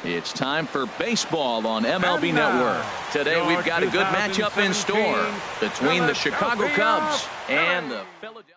It's time for baseball on MLB Network. Today we've got a good matchup in store between the Chicago Cubs and the Philadelphia.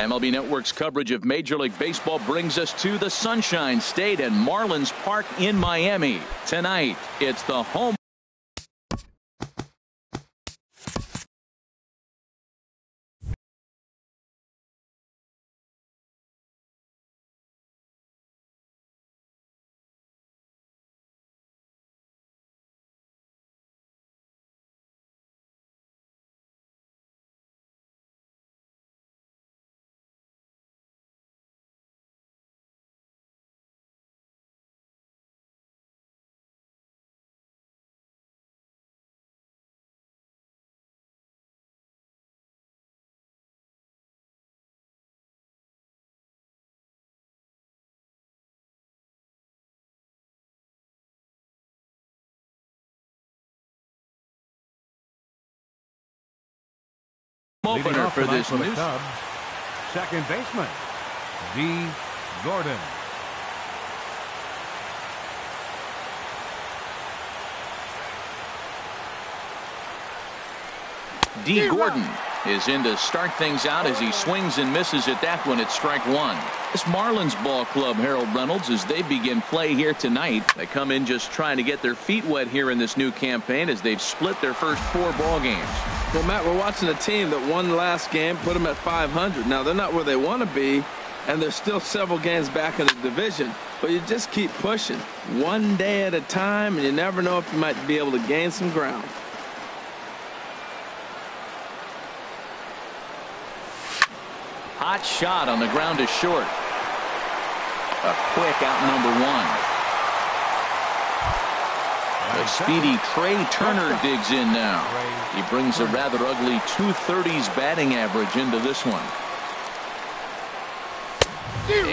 MLB Network's coverage of Major League Baseball brings us to the Sunshine State and Marlins Park in Miami. Tonight, it's the home opener for this new Cubs, second baseman, D. Gordon. D. Gordon is in to start things out as he swings and misses at that one at strike one. This Marlins ball club, Harold Reynolds, as they begin play here tonight. They come in just trying to get their feet wet here in this new campaign as they've split their first 4 ball games. Well, Matt, we're watching a team that won last game, put them at 500. Now, they're not where they want to be, and they're still several games back in the division. But you just keep pushing one day at a time, and you never know if you might be able to gain some ground. Hot shot on the ground is short. A quick out number 1. The speedy Trey Turner digs in now. He brings a rather ugly 230s batting average into this one.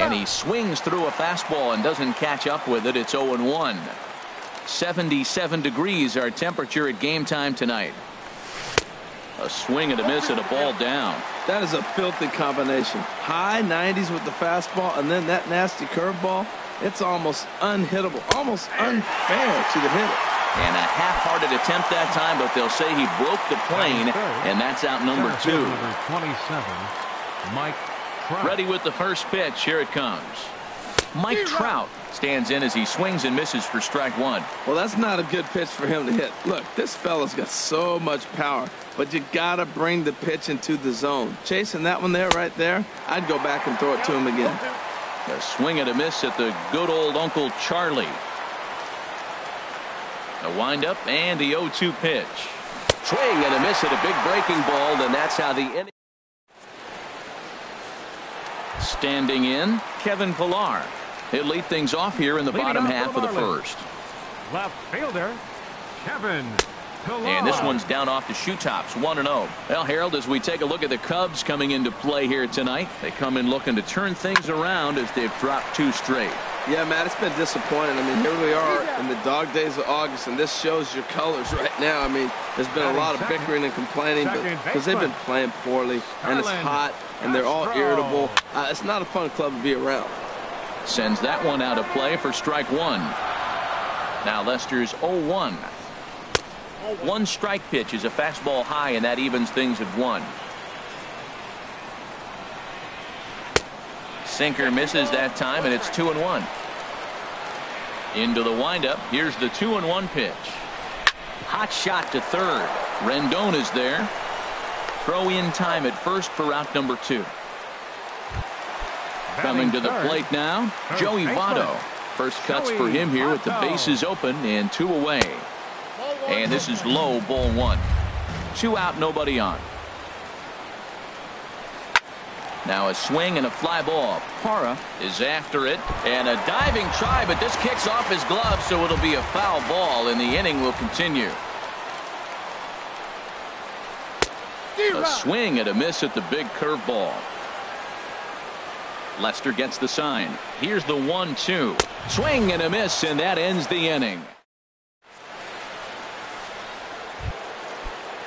And he swings through a fastball and doesn't catch up with it. It's 0-1. 77 degrees our temperature at game time tonight. A swing and a miss and a ball down. That is a filthy combination. High 90s with the fastball, and then that nasty curveball. It's almost unhittable, almost unfair to the hitter. And a half-hearted attempt that time, but they'll say he broke the plane, and that's out number 2. Number 27, Mike Trout. Ready with the first pitch. Here it comes. Mike Trout stands in as he swings and misses for strike 1. Well, that's not a good pitch for him to hit. Look, this fella's got so much power, but you gotta bring the pitch into the zone. Chasing that one there, right there, I'd go back and throw it to him again. A swing and a miss at the good old Uncle Charlie. A windup and the 0-2 pitch. Swing and a miss at a big breaking ball, and that's how the inning. Standing in, Kevin Pillar. He'll lead things off here in the bottom half of the first. Left fielder, Kevin Pillar. And this one's down off the shoe tops, 1-0. Well, Harold, as we take a look at the Cubs coming into play here tonight, they come in looking to turn things around as they've dropped 2 straight. Yeah, Matt, it's been disappointing. I mean, here we are in the dog days of August, and this shows your colors right now. I mean, there's been a lot of bickering and complaining, but because they've been playing poorly, and it's hot, and they're all irritable. It's not a fun club to be around. Sends that one out of play for strike 1. Now Lester's 0-1. 1 strike pitch is a fastball high, and that evens things at 1. Sinker misses that time, and it's 2-1. Into the windup. Here's the 2-1 pitch. Hot shot to third. Rendon is there. Throw in time at first for out number 2. Coming to the plate now, Joey Votto. First cuts for him here with the bases open and 2 away. And this is low, ball 1. 2 out, nobody on. Now a swing and a fly ball. Parra is after it, and a diving try, but this kicks off his glove, so it'll be a foul ball, and the inning will continue. A swing and a miss at the big curveball. Lester gets the sign. Here's the 1-2. Swing and a miss, and that ends the inning.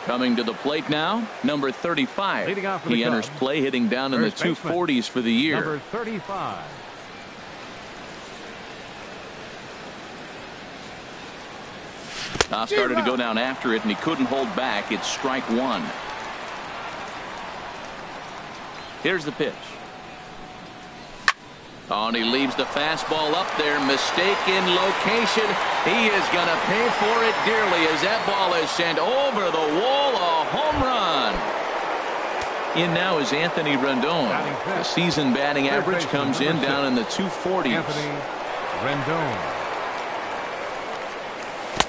Coming to the plate now, number 35. He enters play hitting down in the 240s for the year. Number 35. Started to go down after it, and he couldn't hold back. It's strike 1. Here's the pitch. Oh, and he leaves the fastball up there. Mistaken location. He is going to pay for it dearly as that ball is sent over the wall. A home run. In now is Anthony Rendon. The season batting average comes in down in the 240s. Anthony Rendon.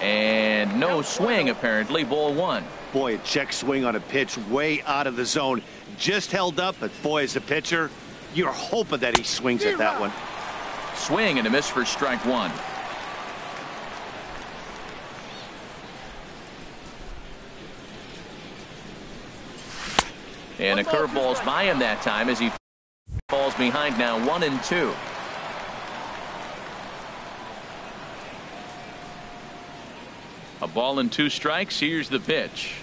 And no swing, apparently. Ball one. Boy, a check swing on a pitch way out of the zone. Just held up, but boy, as a pitcher, you're hoping that he swings at that one. Swing and a miss for strike one. And a curveball's by him that time as he falls behind now 1-2. A ball and 2 strikes. Here's the pitch.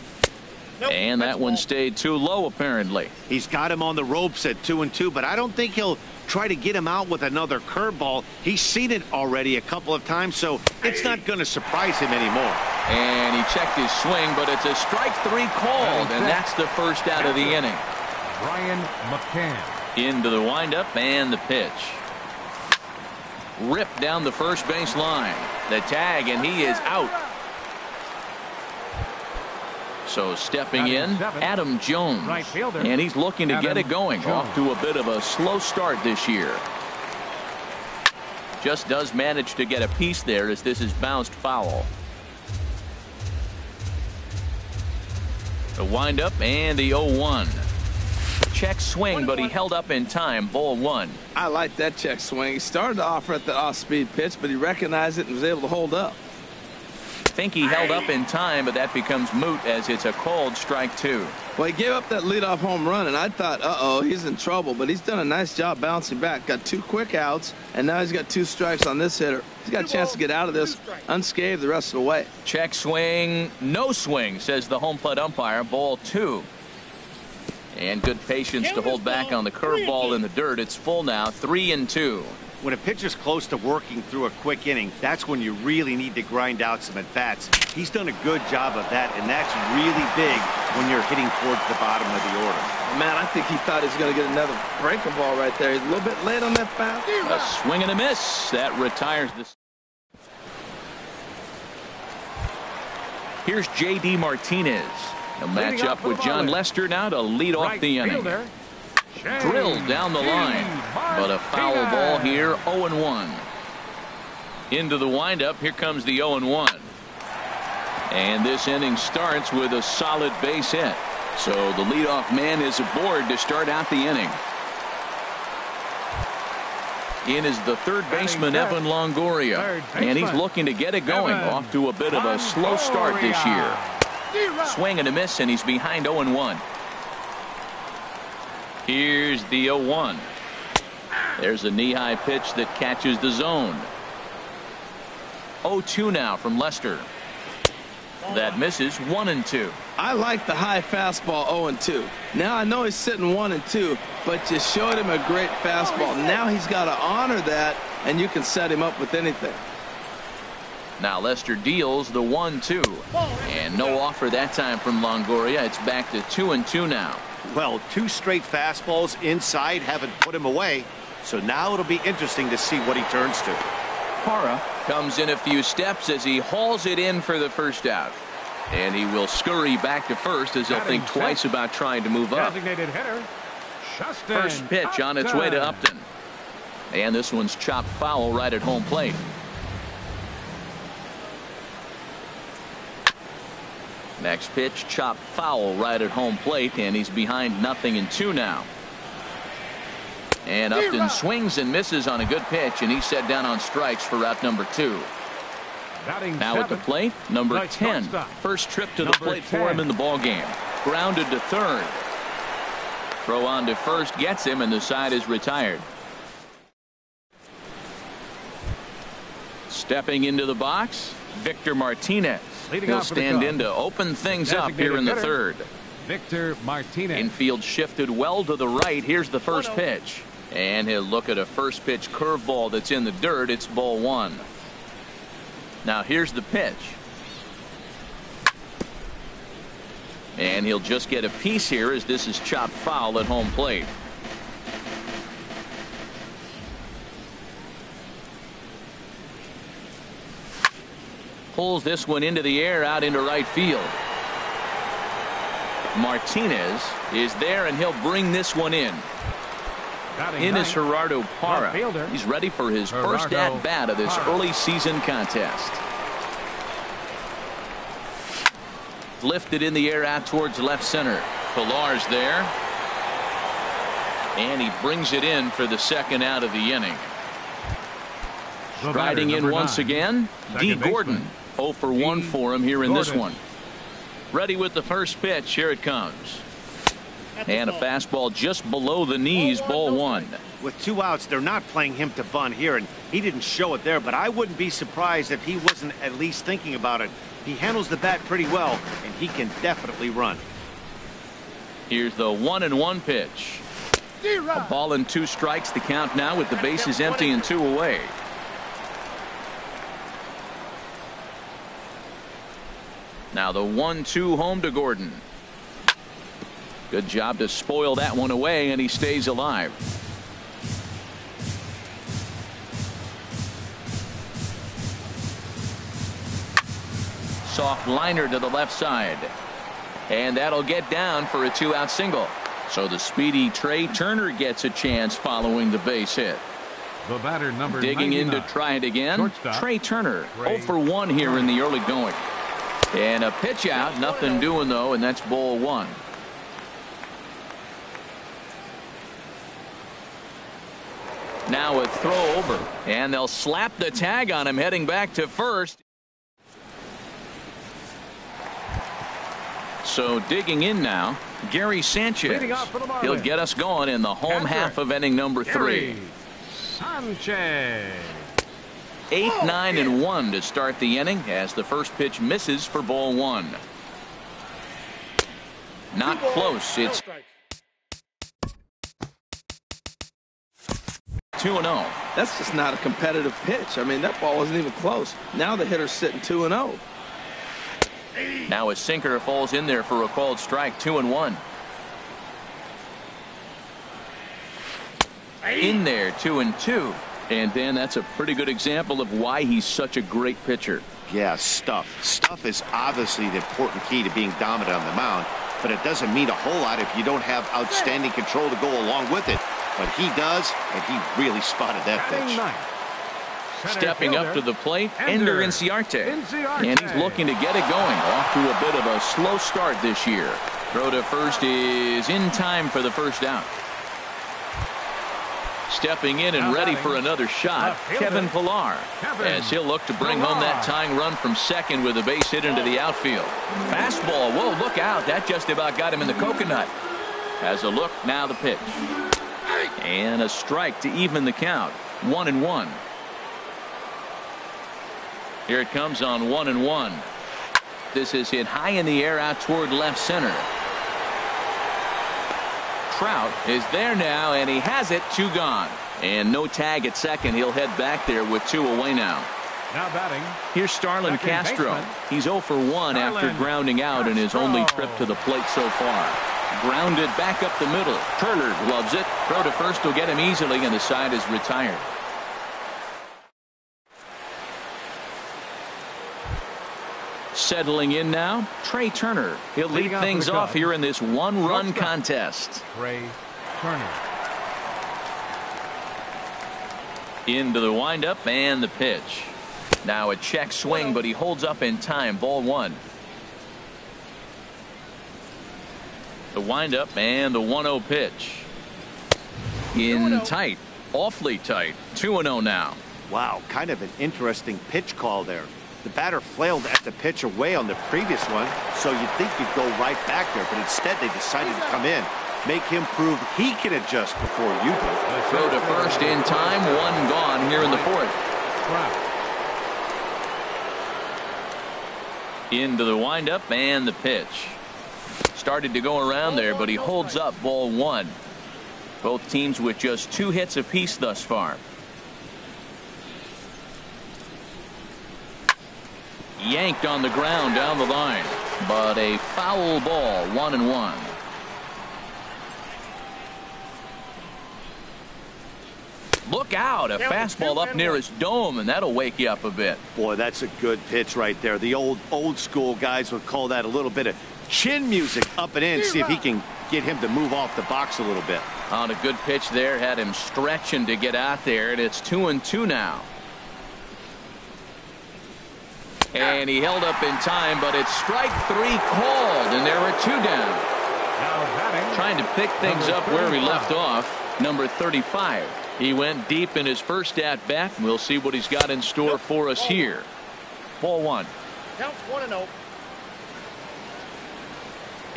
And that one stayed too low, apparently. He's got him on the ropes at 2-2, but I don't think he'll try to get him out with another curveball. He's seen it already a couple of times, so it's not going to surprise him anymore. And he checked his swing, but it's a strike 3 called, and that's the first out of the inning. Brian McCann. Into the windup and the pitch. Ripped down the first base line. The tag, and he is out. So stepping in, Adam Jones, and he's looking to get it going. Off to a bit of a slow start this year. Just does manage to get a piece there as this is bounced foul. The windup and the 0-1. Check swing, but he held up in time. Ball one. I like that check swing. He started to offer at the off-speed pitch, but he recognized it and was able to hold up. I think he held up in time, but that becomes moot as it's a called strike 2. Well, he gave up that leadoff home run, and I thought, uh-oh, he's in trouble. But he's done a nice job bouncing back. Got 2 quick outs, and now he's got 2 strikes on this hitter. He's got a chance to get out of this unscathed the rest of the way. Check swing, no swing, says the home plate umpire. Ball 2. And good patience to hold back on the curveball in the dirt. It's full now, 3-2. When a pitcher's close to working through a quick inning, that's when you really need to grind out some at-bats. He's done a good job of that, and that's really big when you're hitting towards the bottom of the order. Man, I think he thought he was going to get another breaking ball right there. He's a little bit late on that foul. A swing and a miss. That retires this. Here's J.D. Martinez. He'll match up with John Lester now to lead off the inning. Drilled down the line, but a foul ball here. 0-1. Into the windup. Here comes the 0-1. And this inning starts with a solid base hit. So the leadoff man is aboard to start out the inning. In is the third baseman, Evan Longoria. And he's looking to get it going. Off to a bit of a slow start this year. Swing and a miss, and he's behind 0-1. Here's the 0-1. There's a knee-high pitch that catches the zone. 0-2 now from Lester. That misses. 1-2. I like the high fastball 0-2. Now I know he's sitting 1-2, but you showed him a great fastball. Now he's got to honor that, and you can set him up with anything. Now Lester deals the 1-2, and no offer that time from Longoria. It's back to 2-2 now. Well, 2 straight fastballs inside haven't put him away, so now it'll be interesting to see what he turns to. Parra comes in a few steps as he hauls it in for the first out. And he will scurry back to first as he'll think twice about trying to move up. Designated hitter, First pitch on its way to Upton. And this one's chopped foul right at home plate. Next pitch chopped foul right at home plate, and he's behind 0-2 now. And Upton swings and misses on a good pitch, and he's set down on strikes for out number 2. Now at the plate, number 10. First trip to the plate for him in the ball game. Grounded to third. Throw on to first gets him, and the side is retired. Stepping into the box, Victor Martinez. He'll stand in to open things up here in the third. Victor Martinez. Infield shifted well to the right. Here's the first pitch. And he'll look at a first pitch curveball that's in the dirt. It's ball 1. Now here's the pitch. And he'll just get a piece here as this is chopped foul at home plate. pulls this one into the air out into right field. Martinez is there, and he'll bring this one in. In is Gerardo Parra. He's ready for his first at-bat of this early season contest. Lifted in the air out towards left center. Pilar's there. And he brings it in for the second out of the inning. Striding in once again, D. Gordon. 0 for 1 for him here in this one. Ready with the first pitch. Here it comes. And a fastball just below the knees, ball 1. With 2 outs, they're not playing him to bunt here, and he didn't show it there, but I wouldn't be surprised if he wasn't at least thinking about it. He handles the bat pretty well, and he can definitely run. Here's the 1-1 pitch. A ball and 2 strikes, the count now with the bases empty and 2 away. Now the 1-2 home to Gordon. Good job to spoil that one away, and he stays alive. Soft liner to the left side. And that'll get down for a 2-out single. So the speedy Trey Turner gets a chance following the base hit. The batter, number Digging 99. in to try it again. Shortstop, Trey Turner, Trey 0 for 1 here in the early going. And a pitch out, nothing doing though, and that's ball 1. Now a throw over, and they'll slap the tag on him heading back to first. So digging in now, Gary Sanchez. He'll get us going in the home half of inning number 3. Sanchez. 8, 9, and 1 to start the inning as the first pitch misses for ball 1. Not close. It's 2-0. That's just not a competitive pitch. I mean, that ball wasn't even close. Now the hitter's sitting 2-0. Now a sinker falls in there for a called strike. 2-1. In there, 2-2. And then that's a pretty good example of why he's such a great pitcher. Yeah, stuff. Stuff is obviously the important key to being dominant on the mound, but it doesn't mean a whole lot if you don't have outstanding control to go along with it. But he does, and he really spotted that pitch. Stepping up to the plate, Ender Inciarte. And he's looking to get it going. Off to a bit of a slow start this year. Throw to first is in time for the first out. Stepping in and ready for another shot, Kevin Pilar, as he'll look to bring home that tying run from second with a base hit into the outfield. Fastball, whoa, look out, that just about got him in the coconut. As a look, now the pitch. And a strike to even the count, 1-1. Here it comes on 1-1. This is hit high in the air out toward left center. Trout is there now, and he has it. 2 gone. And no tag at second. He'll head back there with 2 away now. Now batting. Here's Starlin Castro. He's 0 for 1 after grounding out in his only trip to the plate so far. Grounded back up the middle. Turner gloves it. Throw to first will get him easily, and the side is retired. Settling in now, Trey Turner. He'll lead things off here in this 1-run contest. Trey Turner. Into the windup and the pitch. Now a check swing, but he holds up in time. Ball 1. The windup and the 1-0 pitch. In tight, awfully tight. 2-0 now. Wow, kind of an interesting pitch call there. The batter flailed at the pitch away on the previous one, so you'd think you'd go right back there, but instead they decided to come in, make him prove he can adjust before you do. Throw to first in time, 1 gone here in the 4th. Into the windup and the pitch. Started to go around there, but he holds up. Ball 1. Both teams with just 2 hits apiece thus far. Yanked on the ground down the line, but a foul ball. 1-1. Look out, a fastball up near his dome, and that'll wake you up a bit. Boy, that's a good pitch right there. The old school guys would call that a little bit of chin music up and in. See if he can get him to move off the box a little bit. On a good pitch there, had him stretching to get out there, and it's 2-2 now. And he held up in time, but it's strike 3 called, and there are 2 down. Trying to pick things up where he left off, number 35. He went deep in his first at-bat. We'll see what he's got in store for us here. Ball 1. Counts 1-0.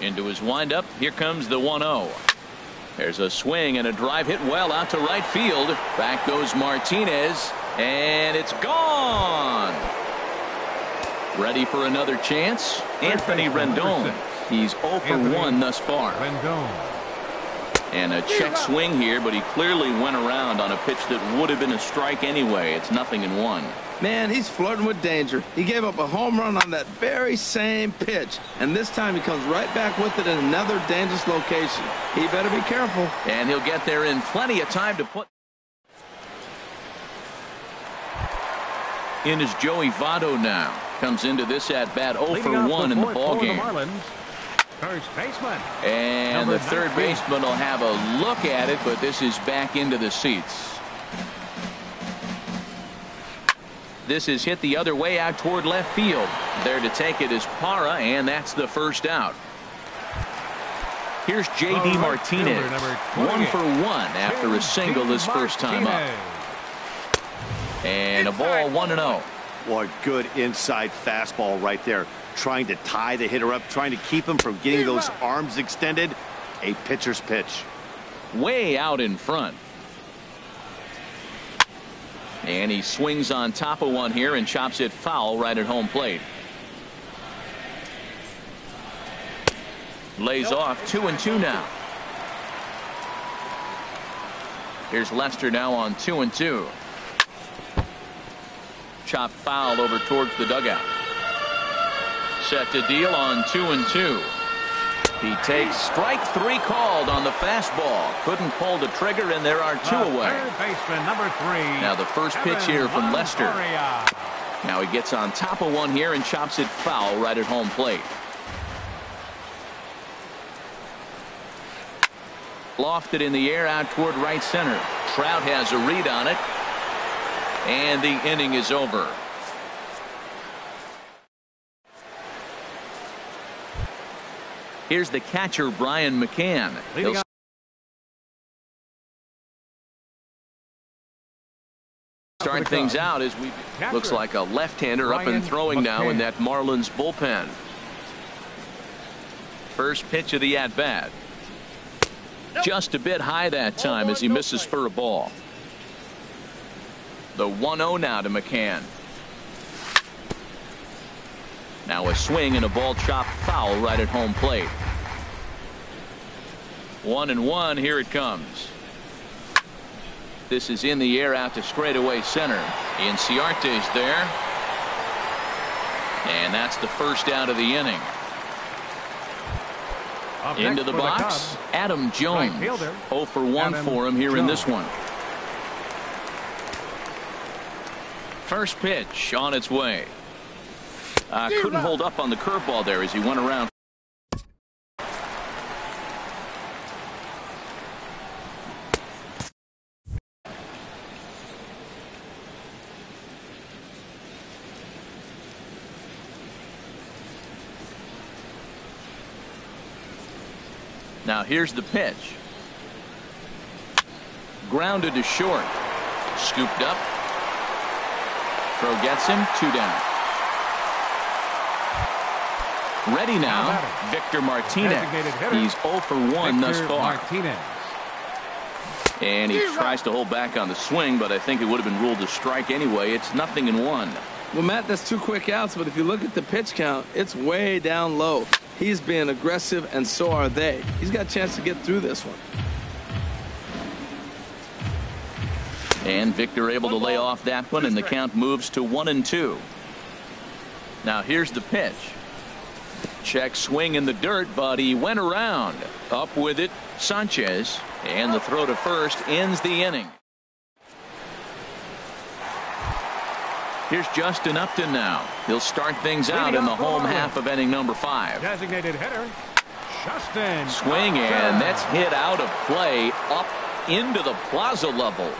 Into his windup. Here comes the 1-0. There's a swing and a drive hit well out to right field. Back goes Martinez, and it's gone. Ready for another chance? Anthony Rendon. He's 0 for 1 thus far. And a check swing here, but he clearly went around on a pitch that would have been a strike anyway. It's 0-1. Man, he's flirting with danger. He gave up a home run on that very same pitch, and this time he comes right back with it in another dangerous location. He better be careful. And he'll get there in plenty of time to put. In is Joey Votto now. Comes into this at bat 0 for 1 in the ballgame. First baseman. And the third baseman will have a look at it, but this is back into the seats. This is hit the other way out toward left field. There to take it is Parra, and that's the first out. Here's J.D. Martinez. 1 for 1 after a single his first time up. And a ball 1-0. Boy, good inside fastball right there. Trying to tie the hitter up, trying to keep him from getting those arms extended. A pitcher's pitch. Way out in front. And he swings on top of one here and chops it foul right at home plate. Lays off 2-2 now. Here's Lester now on 2-2. Chop foul over towards the dugout. Set to deal on 2-2. He takes strike 3 called on the fastball. Couldn't pull the trigger, and there are 2 away. Third baseman, number 3. Now the first pitch here from Lester. Now he gets on top of one here and chops it foul right at home plate. Lofted in the air out toward right center. Trout has a read on it. And the inning is over. Here's the catcher, Brian McCann. He'll start things out as we looks like a left-hander up and throwing now in that Marlins bullpen. First pitch of the at-bat. Just a bit high that time as he misses for a ball. The 1-0 now to McCann. Now a swing and a ball chopped foul right at home plate. 1-1. Here it comes. This is in the air out to straightaway center. Inciarte's there. And that's the first out of the inning. Into the box, Adam Jones. 0 for 1 for him here in this one. First pitch on its way. Couldn't hold up on the curveball there as he went around. Now here's the pitch. Grounded to short. Scooped up. Throw gets him. 2 down. Ready now, Victor Martinez. He's 0 for 1 thus far. And he tries to hold back on the swing, but I think it would have been ruled a strike anyway. It's 0-1. Well, Matt, that's 2 quick outs, but if you look at the pitch count, it's way down low. He's being aggressive, and so are they. He's got a chance to get through this one. And Victor able to lay off that one, and the count moves to 1-2. Now here's the pitch. Check swing in the dirt, but he went around. Up with it, Sanchez. And the throw to first ends the inning. Here's Justin Upton now. He'll start things out in the home half of inning number 5. Designated hitter, Justin. Swing, and that's hit out of play up into the plaza level.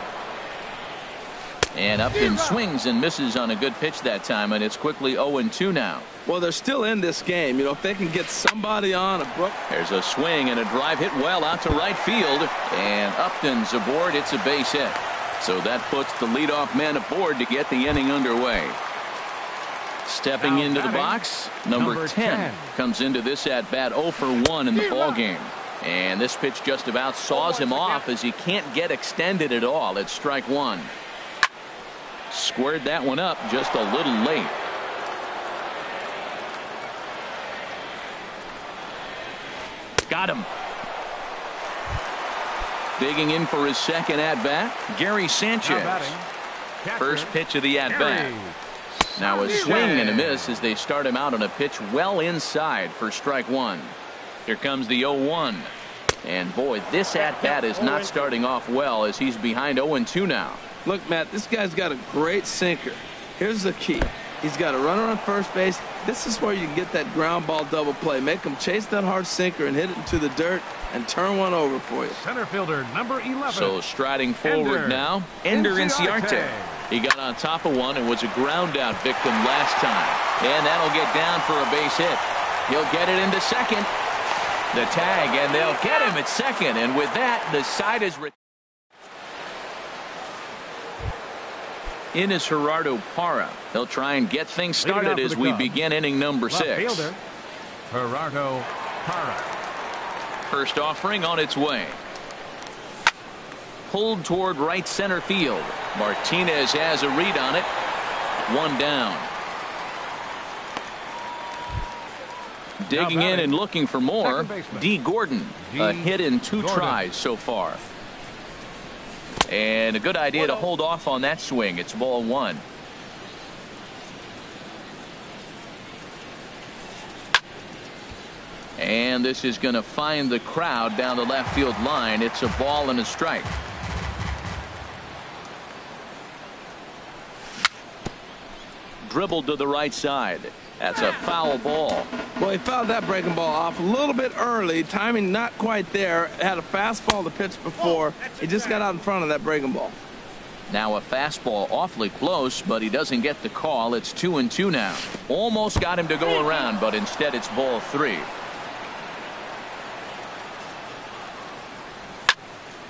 And Upton swings and misses on a good pitch that time, and it's quickly 0-2 now. Well, they're still in this game. You know, if they can get somebody on a brook. There's a swing and a drive hit well out to right field, and Upton's aboard. It's a base hit. So that puts the leadoff man aboard to get the inning underway. Stepping into the box, number 10 comes into this at bat 0 for 1 in the ball game. And this pitch just about saws him off as he can't get extended at all. It's strike 1. Squared that one up just a little late. Got him. Digging in for his second at-bat, Gary Sanchez. First pitch of the at-bat. Now a swing and a miss as they start him out on a pitch well inside for strike 1. Here comes the 0-1. And boy, this at-bat is not starting off well as he's behind 0-2 now. Look, Matt, this guy's got a great sinker. Here's the key. He's got a runner on first base. This is where you can get that ground ball double play. Make him chase that hard sinker and hit it into the dirt and turn one over for you. Center fielder number 11. So striding forward now, Ender Inciarte. He got on top of one and was a ground out victim last time. And that'll get down for a base hit. He'll get it into second. The tag, and they'll get him at second. And with that, the side is in is Gerardo Parra. He'll try and get things started as we begin inning number 6. Fielder, Gerardo Parra. First offering on its way. Pulled toward right center field. Martinez has a read on it. One down. Digging in and looking for more. D. Gordon. A hit in 2 tries so far. And a good idea to hold off on that swing. It's ball 1. And this is going to find the crowd down the left field line. It's a ball and a strike. Dribbled to the right side. That's a foul ball. Well, he fouled that breaking ball off a little bit early. Timing not quite there. Had a fastball to pitch before. He just got out in front of that breaking ball. Now a fastball awfully close, but he doesn't get the call. It's 2-2 now. Almost got him to go around, but instead it's ball 3.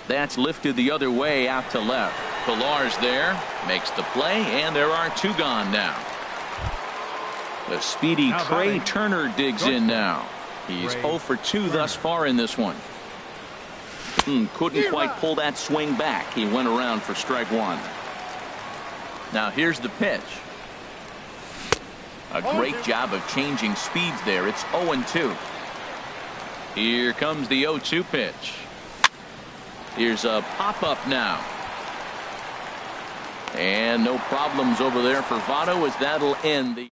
That's lifted the other way out to left. Pilar's there, makes the play, and there are 2 gone now. The speedy Trey Turner digs in now. He's 0 for 2 thus far in this one. Couldn't quite pull that swing back. He went around for strike 1. Now here's the pitch. A great job of changing speeds there. It's 0-2. Here comes the 0-2 pitch. Here's a pop-up now. And no problems over there for Votto as that'll end the...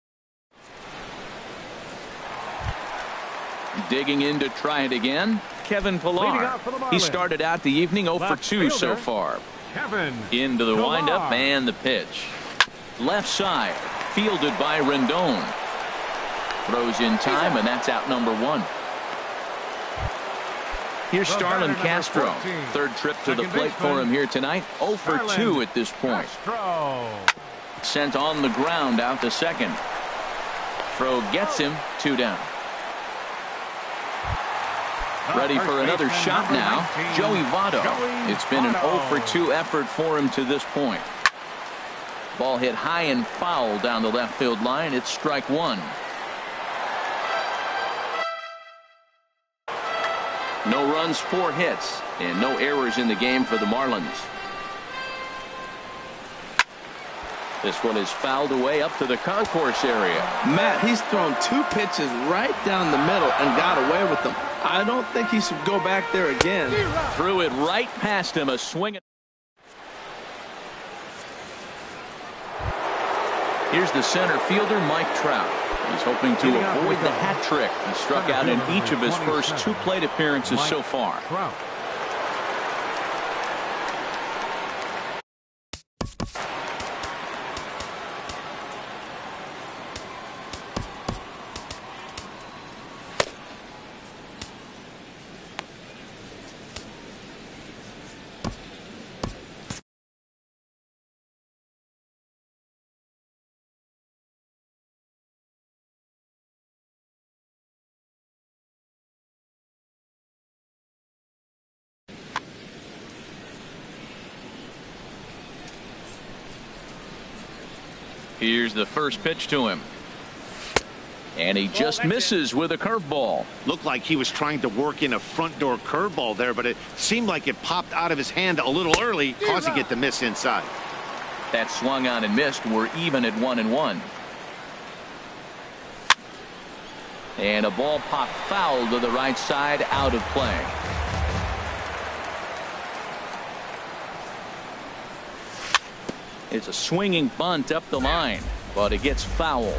Digging in to try it again, Kevin Pilar. He started out the evening 0 for 2 so far. Into the windup and the pitch. Left side, fielded by Rendon. Throws in time, and that's out number 1. Here's Starlin Castro. Third trip to the plate for him here tonight. 0 for 2 at this point. Sent on the ground out to second. Throw gets him. 2 down. Ready for another shot now. Joey Votto. It's been an 0 for 2 effort for him to this point. Ball hit high and foul down the left field line. It's strike 1. No runs, 4 hits, and no errors in the game for the Marlins. This one is fouled away up to the concourse area. Matt, he's thrown 2 pitches right down the middle and got away with them. I don't think he should go back there again. Threw it right past him. A swing. Here's the center fielder, Mike Trout. He's hoping to avoid the hat trick. He struck out in each of his first 2 plate appearances so far. Here's the first pitch to him. And he just misses with a curveball. Looked like he was trying to work in a front door curveball there, but it seemed like it popped out of his hand a little early, causing it to miss inside. That swung on and missed. We're even at 1-1. And a ball popped foul to the right side, out of play. It's a swinging bunt up the line, but it gets foul.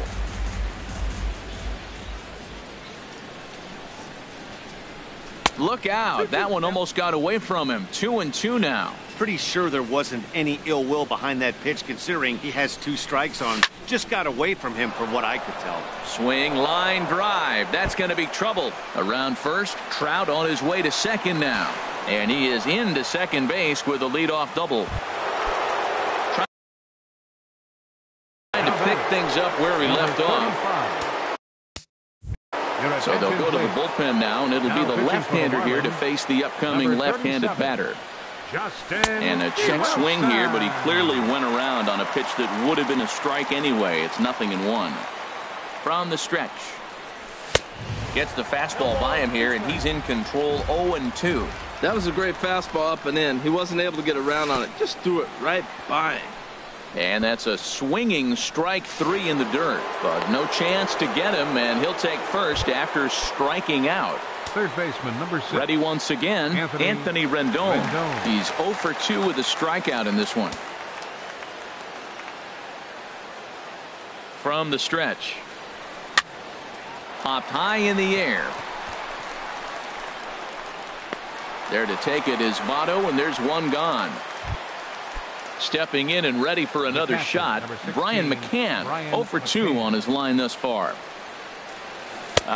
Look out. That one almost got away from him. 2-2 now. Pretty sure there wasn't any ill will behind that pitch, considering he has 2 strikes on him. Just got away from him from what I could tell. Swing, line drive. That's going to be trouble. Around first, Trout on his way to second now. And he is into second base with a leadoff double. Trying to pick things up where he left off. So they'll go to the bullpen now, and it'll be the left-hander here to face the upcoming left-handed batter. And a check swing here, but he clearly went around on a pitch that would have been a strike anyway. It's 0-1. From the stretch. Gets the fastball by him here, and he's in control. 0-2. That was a great fastball up and in. He wasn't able to get around on it. Just threw it right by him. And that's a swinging strike 3 in the dirt, but no chance to get him, and he'll take first after striking out. Third baseman, number 6. Ready once again, Anthony Rendon. He's 0 for 2 with a strikeout in this one. From the stretch. Popped high in the air. There to take it is Votto, and there's one gone. Stepping in and ready for another shot, Brian McCann, 0 for 2 on his line thus far.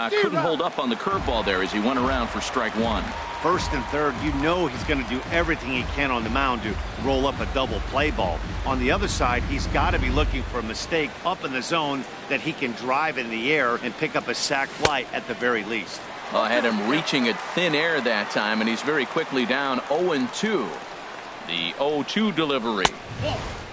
Couldn't hold up on the curveball there as he went around for strike 1. First and third, you know he's going to do everything he can on the mound to roll up a double play ball. On the other side, he's got to be looking for a mistake up in the zone that he can drive in the air and pick up a sac fly at the very least. I had him reaching at thin air that time, and he's very quickly down 0-2. The 0-2 delivery.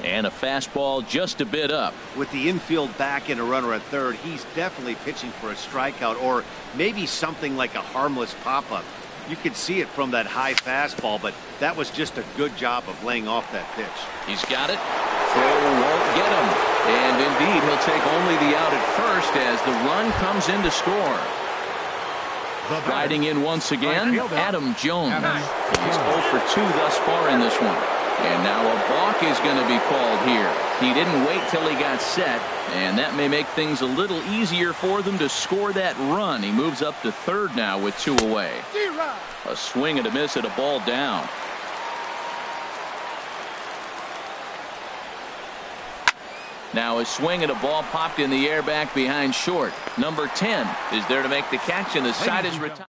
And a fastball just a bit up. With the infield back and a runner at third, he's definitely pitching for a strikeout or maybe something like a harmless pop-up. You could see it from that high fastball, but that was just a good job of laying off that pitch. He's got it. Throw won't get him. And indeed, he'll take only the out at first as the run comes in to score. Riding in once again, Adam Jones. He's 0 for 2 thus far in this one. And now a balk is going to be called here. He didn't wait till he got set, and that may make things a little easier for them to score that run. He moves up to third now with 2 away. A swing and a miss at a ball down. Now a swing and a ball popped in the air back behind short. Number 10 is there to make the catch, and the side is retired.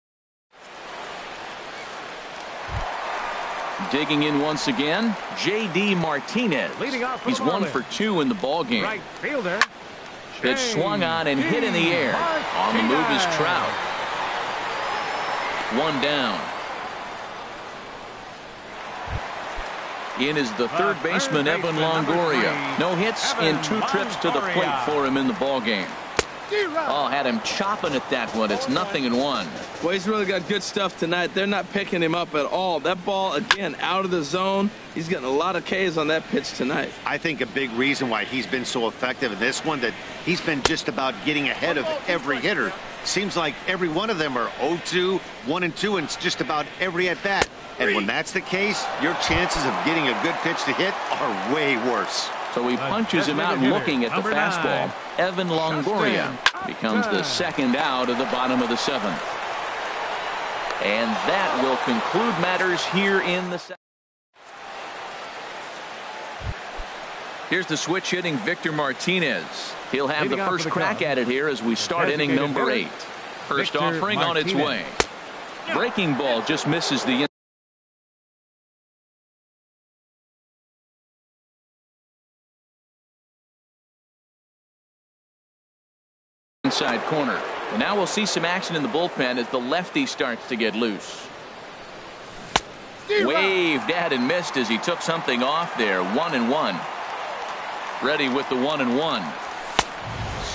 Digging in once again, J.D. Martinez. He's 1 for 2 in the ball game. Right fielder. Pitch swung on and hit in the air. On the move is Trout. 1 down. In is the third baseman, Evan Longoria. No hits in 2 trips to the plate for him in the ball game. Oh, had him chopping at that one. It's 0-1. Well, he's really got good stuff tonight. They're not picking him up at all. That ball, again, out of the zone. He's getting a lot of Ks on that pitch tonight. I think a big reason why he's been so effective in this one, that he's been just about getting ahead of every hitter. Seems like every one of them are 0-2, 1-2, and just about every at-bat. And when that's the case, your chances of getting a good pitch to hit are way worse. So he punches him out looking at the fastball. Evan Longoria becomes the second out of the bottom of the 7th. And that will conclude matters here in the 7th. Here's the switch hitting Victor Martinez. He'll have the first crack at it here as we start inning number 8. First offering on its way. Breaking ball just misses the inside corner. And now we'll see some action in the bullpen as the lefty starts to get loose. Waved at and missed as he took something off there. 1-1. Ready with the 1-1.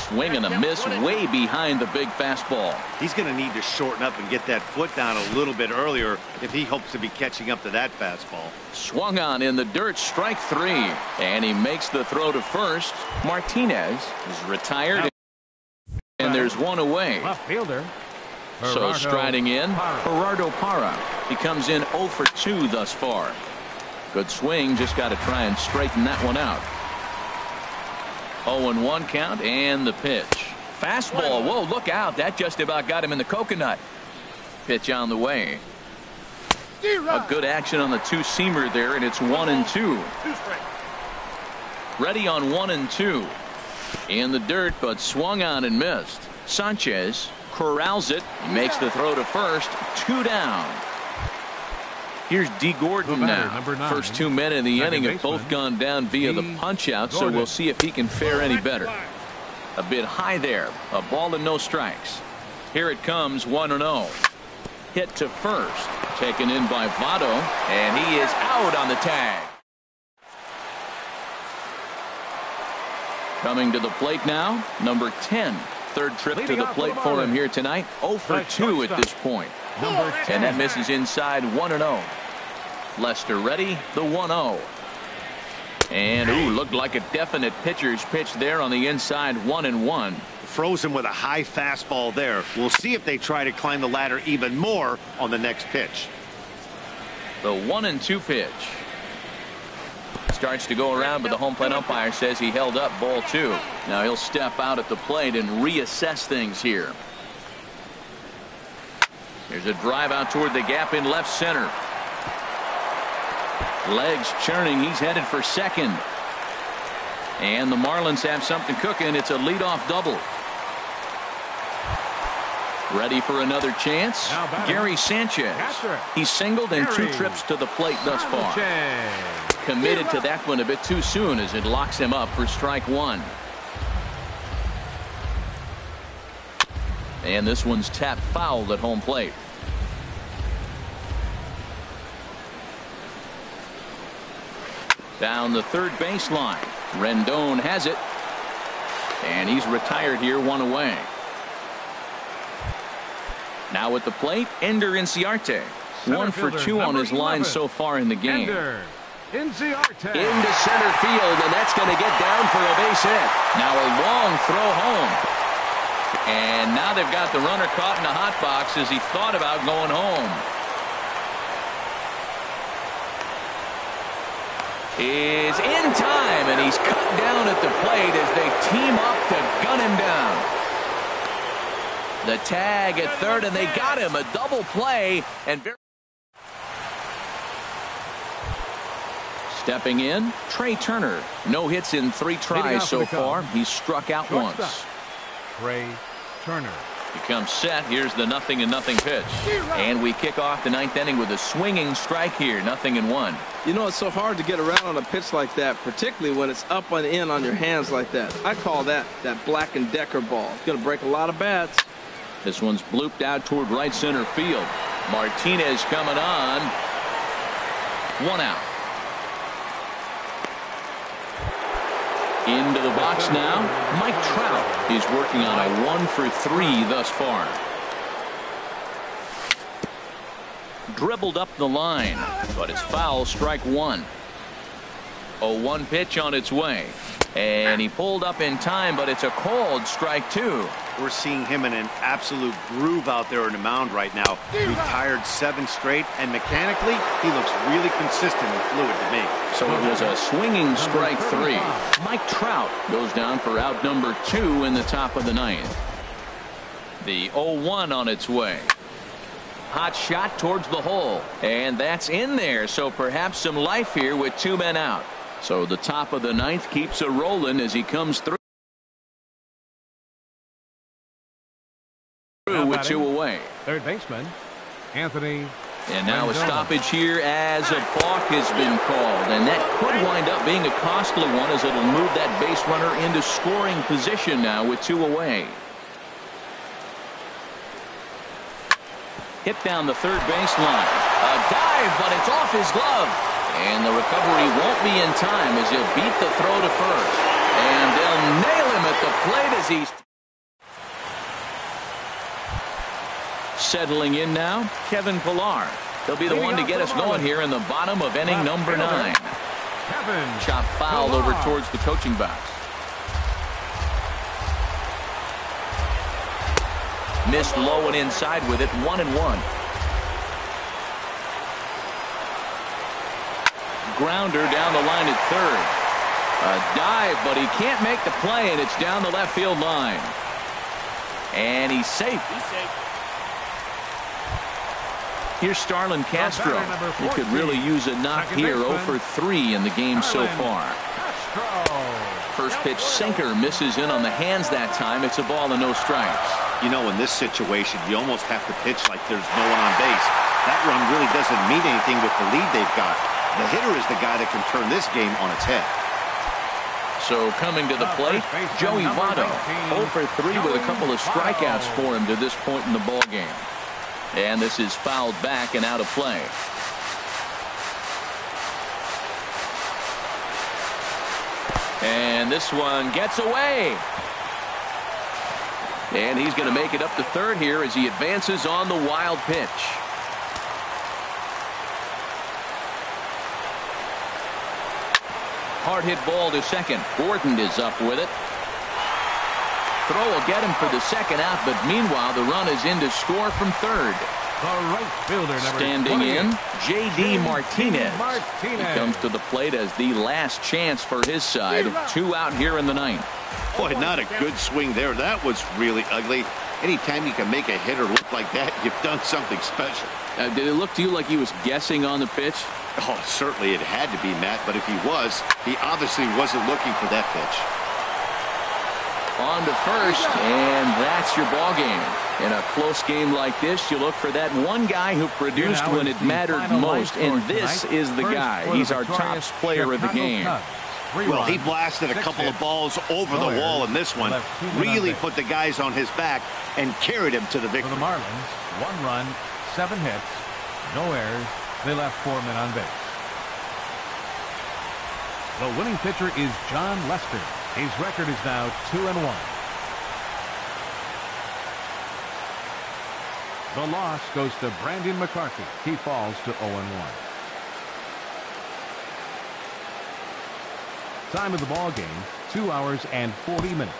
Swing and a miss way behind the big fastball. He's going to need to shorten up and get that foot down a little bit earlier if he hopes to be catching up to that fastball. Swung on in the dirt, strike 3. And he makes the throw to first. Martinez is retired. And there's one away. Left fielder. So striding in, Gerardo Parra. He comes in 0 for 2 thus far. Good swing, just got to try and straighten that one out. 0-1 count and the pitch. Fastball. Whoa, look out. That just about got him in the coconut. Pitch on the way. A good action on the two-seamer there, and it's 1-2. Ready on 1-2. In the dirt, but swung on and missed. Sanchez corrals it. He makes the throw to first. 2 down. Here's D. Gordon now. First 2 men in the inning have both gone down via the punch out, so we'll see if he can fare any better. A bit high there. A ball and no strikes. Here it comes, 1-0. Hit to first. Taken in by Votto, and he is out on the tag. Coming to the plate now, number 10. Third trip to the plate for him here tonight. 0 for 2 at this point. And that misses inside, 1-0. Lester ready, the 1-0. And looked like a definite pitcher's pitch there on the inside, 1-1. Frozen with a high fastball there. We'll see if they try to climb the ladder even more on the next pitch. The 1-2 pitch. Starts to go around, but the home plate umpire says he held up ball 2. Now he'll step out at the plate and reassess things here. There's a drive out toward the gap in left center. Legs churning. He's headed for second. And the Marlins have something cooking. It's a leadoff double. Ready for another chance. Gary Sanchez. He's singled in 2 trips to the plate thus far. Committed to that one a bit too soon as it locks him up for strike 1. And this one's tapped foul at home plate. Down the third baseline. Rendon has it. And he's retired here, 1 away. Now at the plate, Ender Inciarte. 1 for 2 on his line so far in the game. Inciarte. Into center field, and that's going to get down for a base hit. Now a long throw home. And now they've got the runner caught in the hot box as he thought about going home. Is in time, and he's cut down at the plate as they team up to gun him down. The tag at third, and they got him. A double play, and stepping in, Trey Turner. No hits in 3 tries so far. He's struck out once. Trey Turner. He comes set. Here's the 0-0 pitch. And we kick off the 9th inning with a swinging strike here. 0-1. You know, it's so hard to get around on a pitch like that, particularly when it's up and in on your hands like that. I call that Black & Decker ball. It's going to break a lot of bats. This one's blooped out toward right center field. Martinez coming on. 1 out. Into the box now, Mike Trout is working on a 1 for 3 thus far. Dribbled up the line, but it's foul, strike 1. 0-1 pitch on its way. And he pulled up in time, but it's a called strike 2. We're seeing him in an absolute groove out there on the mound right now. Retired 7 straight, and mechanically, he looks really consistent and fluid to me. So it was a swinging strike 3. Mike Trout goes down for out number 2 in the top of the 9th. The 0-1 on its way. Hot shot towards the hole, and that's in there, so perhaps some life here with 2 men out. So the top of the 9th keeps a rolling as he comes through with 2 away. Third baseman, Anthony. And now a stoppage here as a balk has been called, and that could wind up being a costly one as it'll move that base runner into scoring position now with 2 away. Hit down the third baseline. A dive, but it's off his glove. And the recovery won't be in time as he'll beat the throw to first. plate as he's settling in now. Kevin Pillar. He'll be the one to get us going here in the bottom of inning number 9. Chop foul over towards the coaching box. Missed low and inside with it. 1-1. Grounder down the line at third. A dive, but he can't make the play, and it's down the left field line. And he's safe. Here's Starlin Castro. He could really use a knock here. 0 for 3 in the game so far. First pitch sinker misses in on the hands that time. It's a ball and no strikes. You know, in this situation, you almost have to pitch like there's no one on base. That run really doesn't mean anything with the lead they've got. The hitter is the guy that can turn this game on its head. So coming to the plate, Joey Votto. 0 for 3 with a couple of strikeouts for him to this point in the ball game. And this is fouled back and out of play. And this one gets away. And he's going to make it up to third here as he advances on the wild pitch. Hard hit ball to second. Gordon is up with it. Throw will get him for the second out, but meanwhile the run is in to score from third. The right fielder, standing in, J.D. Martinez. He comes to the plate as the last chance for his side. 2 out here in the 9th. Boy, not a good swing there. That was really ugly. Anytime you can make a hitter look like that, you've done something special. Did it look to you like he was guessing on the pitch? Oh, certainly it had to be, Matt, but if he was, he obviously wasn't looking for that pitch. On to first, and that's your ball game. In a close game like this, you look for that one guy who produced when it mattered most, and this is the guy. He's our top player of the game. Well, he blasted a couple of balls over the wall in this one, really put the guys on his back and carried him to the victory. For the Marlins, 1 run, 7 hits, no errors. They left 4 men on base. The winning pitcher is John Lester. His record is now 2-1. The loss goes to Brandon McCarthy. He falls to 0-1. Time of the ball game, 2 hours and 40 minutes.